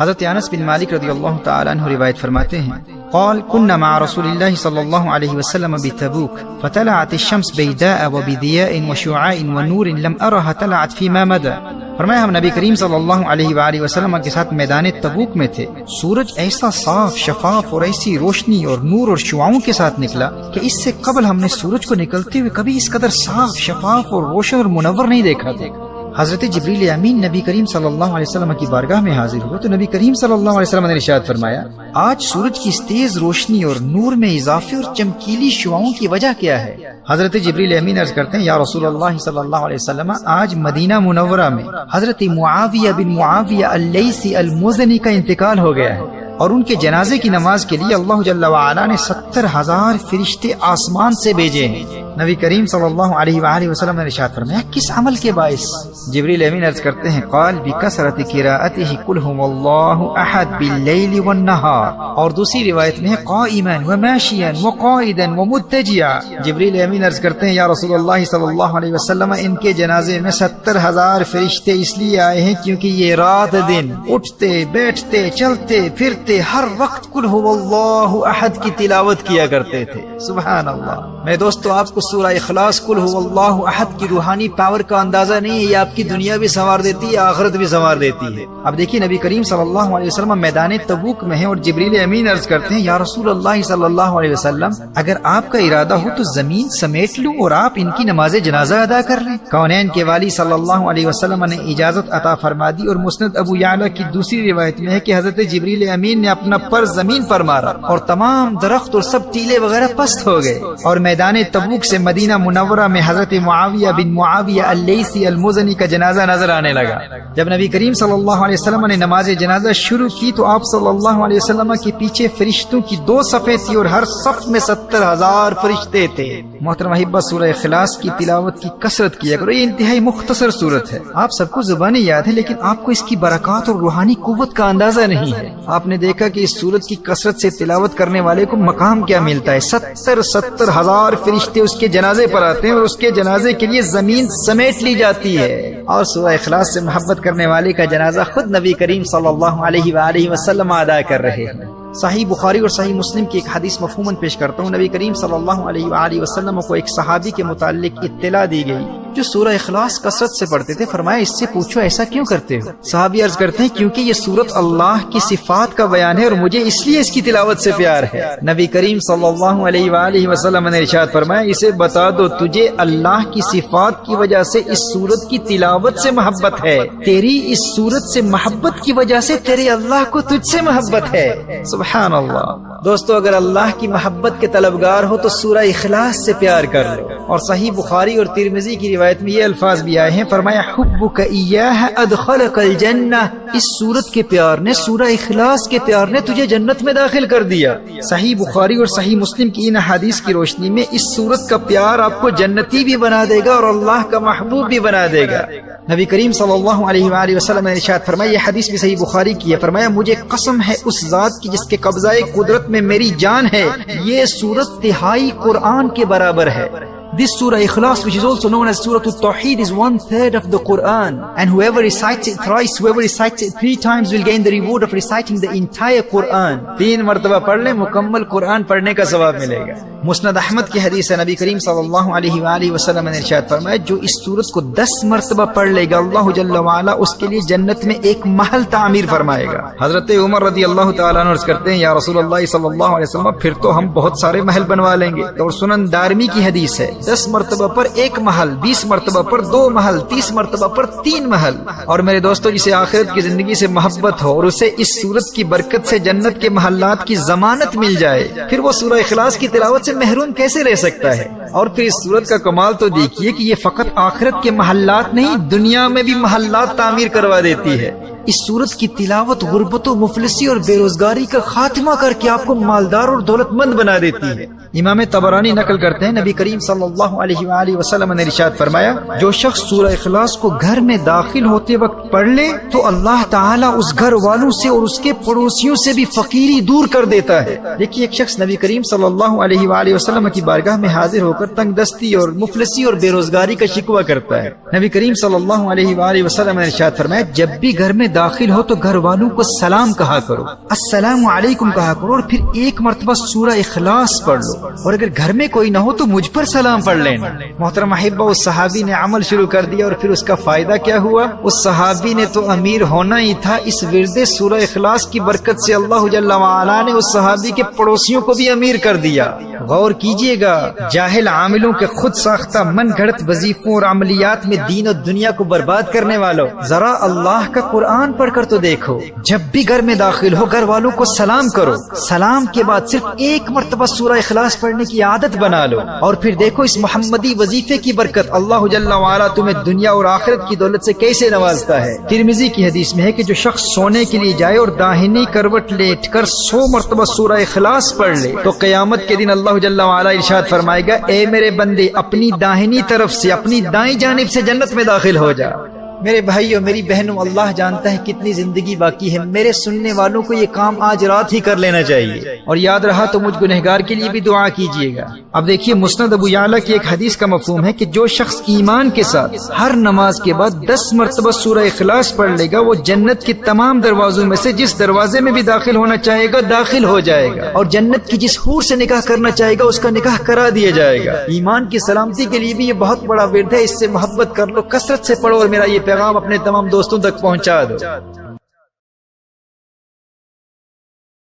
حضرت انس بن مالک رضی اللہ تعالی عنہ روایت فرماتے ہیں قال كنا مع رسول الله صلى الله عليه وسلم بتبوك فطلعت الشمس بيداء وبضياء وشعاع ونور لم أرها طلعت فيما مدى. فرمایا ہم نبی کریم صلی اللہ علیہ وآلہ وسلم کے ساتھ میدان تبوک میں تھے. سورج ایسا صاف شفاف اور ایسی روشنی اور نور اور شعاعوں کے ساتھ نکلا کہ اس سے قبل ہم نے سورج کو نکلتے ہوئے کبھی اس قدر صاف شفاف اور روشن اور منور نہیں دیکھا تھا. حضرت جبریل امین نبی کریم صلی اللہ علیہ وسلم کی بارگاہ میں حاضر ہوئے تو نبی کریم صلی اللہ علیہ وسلم نے ارشاد فرمایا آج سورج کی اس تیز روشنی اور نور میں اضافے اور چمکیلی شعاعوں کی وجہ کیا ہے؟ حضرت جبریل امین عرض کرتے ہیں یا رسول اللہ صلی اللہ علیہ وسلم آج مدینہ منورہ میں حضرت معاویہ بن معاویہ اللیثی المزنی کا انتقال ہو گیا ہے اور ان کے جنازے کی نماز کے لیے اللہ جل وعلا نے 70,000 فرشتے آسمان سے بھیجے ہیں. نبی کریم صلی اللہ علیہ وآلہ وسلم نے ارشاد فرمایا کس عمل کے باعث؟ جبریل امین عرض کرتے ہیں قال بکثرت قراءته قل هو اللہ احد باللیل والنہار. اور دوسری روایت میں ہے قائما وماشیا وقائدا ومتجعا. جبریل امین عرض کرتے ہیں یا رسول اللہ صلی اللہ علیہ وسلم ان کے جنازے میں 70,000 فرشتے اس لیے آئے ہیں کیونکہ یہ رات دن اٹھتے بیٹھتے چلتے پھرتے ہر وقت قل هو اللہ احد کی تلاوت کیا کرتے تھے. سبحان اللہ. میرے دوستو آپ کو سورہ اخلاص قل هو اللہ احد کی روحانی پاور کا اندازہ نہیں ہے. یہ آپ کی دنیا بھی سنوار دیتی ہے آخرت بھی سنوار دیتی ہے. اب دیکھیے نبی کریم صلی اللہ علیہ وسلم میدان تبوک میں ہیں اور جبریل امین عرض کرتے ہیں یا رسول اللہ صلی اللہ علیہ وسلم اگر آپ کا ارادہ ہو تو زمین سمیٹ لوں اور آپ ان کی نماز جنازہ ادا کر لیں. کونین کے والی صلی اللہ علیہ وسلم نے اجازت عطا فرما دی اور مسند ابو یعلا کی دوسری روایت میں ہے کہ حضرت جبریل امین نے اپنا پر زمین پر مارا اور تمام درخت اور سب ٹیلے وغیرہ پست ہو گئے اور میدان تبوک سے مدینہ منورہ میں حضرت معاویہ بن معاویہ اللیثی المزنی کا جنازہ نظر آنے لگا. جب نبی کریم صلی اللہ علیہ وسلم نے نماز جنازہ شروع کی تو آپ صلی اللہ علیہ وسلم کے پیچھے فرشتوں کی 2 صفیں تھی اور ہر صف میں 70,000 فرشتے تھے. محترم احبہ سورہ اخلاص کی تلاوت کی کثرت کیا کرو. یہ انتہائی مختصر سورت ہے. آپ سب کو زبانی یاد ہے لیکن آپ کو اس کی برکات اور روحانی قوت کا اندازہ نہیں ہے. آپ نے دیکھا کہ اس سورت کی کثرت سے تلاوت کرنے والے کو مقام کیا ملتا ہے. 70,000 فرشتے اس کے جنازے پر آتے ہیں اور اس کے جنازے کے لیے زمین سمیٹ لی جاتی ہے. اور سورہ اخلاص سے محبت کرنے والے کا جنازہ خود نبی کریم صلی اللہ علیہ وآلہ وسلم ادا کر رہے ہیں. صحیح بخاری اور صحیح مسلم کی ایک حدیث مفہوماً پیش کرتا ہوں. نبی کریم صلی اللہ علیہ وآلہ وسلم کو ایک صحابی کے متعلق اطلاع دی گئی جو سورہ اخلاص کثرت سے پڑھتے تھے. فرمایا اس سے پوچھو ایسا کیوں کرتے ہو؟ صحابی عرض کرتے ہیں کیونکہ یہ سورت اللہ کی صفات کا بیان ہے اور مجھے اس لیے اس کی تلاوت سے پیار ہے. نبی کریم صلی اللہ علیہ وآلہ وسلم نے ارشاد فرمایا اسے بتا دو تجھے اللہ کی صفات کی وجہ سے اس سورت کی تلاوت سے محبت ہے. تیری اس سورت سے محبت کی وجہ سے تیرے اللہ کو تجھ سے محبت ہے. سبحان اللہ. دوستو اگر اللہ کی محبت کے طلبگار ہو تو سورہ اخلاص سے پیار کر لو. اور صحیح بخاری اور ترمذی کی روایت میں یہ الفاظ بھی آئے ہیں. فرمایا حبک ایاہ ادخلک الجنہ. اس سورت کے پیار نے سورہ اخلاص کے پیار نے تجھے جنت میں داخل کر دیا. صحیح بخاری اور صحیح مسلم کی ان احادیث کی روشنی میں اس سورت کا پیار آپ کو جنتی بھی بنا دے گا اور اللہ کا محبوب بھی بنا دے گا. نبی کریم صلی اللہ علیہ وآلہ وسلم نے ارشاد فرمایا یہ حدیث بھی صحیح بخاری کی ہے. فرمایا مجھے قسم ہے اس ذات کی جس کے قبضہ قدرت میں میری جان ہے یہ سورت تہائی قرآن کے برابر ہے. This Surah Ikhlas, which is also known as Surah Al-Tawheed, is 1/3 of the Quran. And whoever recites it thrice, whoever recites it 3 times will gain the reward of reciting the entire Quran. 3 مرتبہ پڑھ لیں مکمل قرآن پڑھنے کا ثواب ملے گا. مسند احمد کی حدیث ہے نبی کریم صلی اللہ علیہ وآلہ وسلم نے ارشاد فرمایا جو اس سورت کو 10 مرتبہ پڑھ لے گا اللہ جل وعلا اس کے لیے جنت میں ایک محل تعمیر فرمائے گا. حضرت عمر رضی اللہ تعالیٰ عنہ عرض کرتے ہیں یا رسول اللہ صلی اللہ علیہ وسلم پھر تو ہم بہت سارے محل بنوا لیں گے. اور سنن دارمی کی حدیث ہے 10 مرتبہ پر 1 محل، 20 مرتبہ پر 2 محل، 30 مرتبہ پر 3 محل. اور میرے دوستو جسے آخرت کی زندگی سے محبت ہو اور اسے اس سورت کی برکت سے جنت کے محلات کی ضمانت مل جائے پھر وہ سورہ اخلاص کی تلاوت سے محروم کیسے رہ سکتا ہے؟ اور پھر اس سورت کا کمال تو دیکھیے کہ یہ فقط آخرت کے محلات نہیں دنیا میں بھی محلات تعمیر کروا دیتی ہے. اس سورت کی تلاوت غربت و مفلسی اور بے روزگاری کا خاتمہ کر کے آپ کو مالدار اور دولت مند بنا دیتی ہے. امام طبرانی نقل کرتے ہیں نبی کریم صلی اللہ علیہ وآلہ وسلم نے ارشاد فرمایا جو شخص سورہ اخلاص کو گھر میں داخل ہوتے وقت پڑھ لے تو اللہ تعالیٰ اس گھر والوں سے اور اس کے پڑوسیوں سے بھی فقیری دور کر دیتا ہے. دیکھیے ایک شخص نبی کریم صلی اللہ علیہ وآلہ وسلم کی بارگاہ میں حاضر ہو کر تنگ دستی اور مفلسی اور بے روزگاری کا شکوہ کرتا ہے. نبی کریم صلی اللہ علیہ وآلہ وسلم نے ارشاد فرمایا جب بھی گھر میں داخل ہو تو گھر والوں کو سلام کہا کرو، السلام علیکم کہا کرو، اور پھر ایک مرتبہ سورہ اخلاص پڑھ لو، اور اگر گھر میں کوئی نہ ہو تو مجھ پر سلام پڑھ لینا۔ محترم احبہ، اس صحابی نے عمل شروع کر دیا اور پھر اس کا فائدہ کیا ہوا؟ اس صحابی نے تو امیر ہونا ہی تھا، اس ورد سورہ اخلاص کی برکت سے اللہ جل وعلا نے اس صحابی کے پڑوسیوں کو بھی امیر کر دیا۔ غور کیجئے گا، جاہل عاملوں کے خود ساختہ من گھڑت وظیفوں اور عملیات میں دین اور دنیا کو برباد کرنے والوں، ذرا اللہ کا قرآن پڑھ کر تو دیکھو، جب بھی گھر میں داخل ہو گھر والوں کو سلام کرو، سلام کے بعد صرف ایک مرتبہ سورہ اخلاص پڑھنے کی عادت بنا لو، اور پھر دیکھو اس محمدی وظیفے کی برکت اللہ جل وعلا تمہیں دنیا اور آخرت کی دولت سے کیسے نوازتا ہے۔ ترمذی کی حدیث میں ہے کہ جو شخص سونے کے لیے جائے اور داہنی کروٹ لیٹ کر 100 مرتبہ سورہ اخلاص پڑھ لے تو قیامت کے دن اللہ جل وعلا ارشاد فرمائے گا، اے میرے بندے اپنی داہنی طرف سے اپنی دائیں جانب سے جنت میں داخل ہو جا۔ میرے بھائیوں، میری بہنوں، اللہ جانتا ہے کتنی زندگی باقی ہے، میرے سننے والوں کو یہ کام آج رات ہی کر لینا چاہیے، اور یاد رہا تو مجھ گنہگار کے لیے بھی دعا کیجیے گا۔ اب دیکھیے، مسند ابو یعلا کی ایک حدیث کا مفہوم ہے کہ جو شخص ایمان کے ساتھ ہر نماز کے بعد 10 مرتبہ سورہ اخلاص پڑھ لے گا وہ جنت کے تمام دروازوں میں سے جس دروازے میں بھی داخل ہونا چاہے گا داخل ہو جائے گا، اور جنت کی جس حور سے نکاح کرنا چاہے گا اس کا نکاح کرا دیا جائے گا۔ ایمان کی سلامتی کے لیے بھی یہ بہت بڑا ورد ہے، اس سے محبت کر لو، کثرت سے پڑھو، اور میرا یہ پیغام اپنے تمام دوستوں تک پہنچا دو۔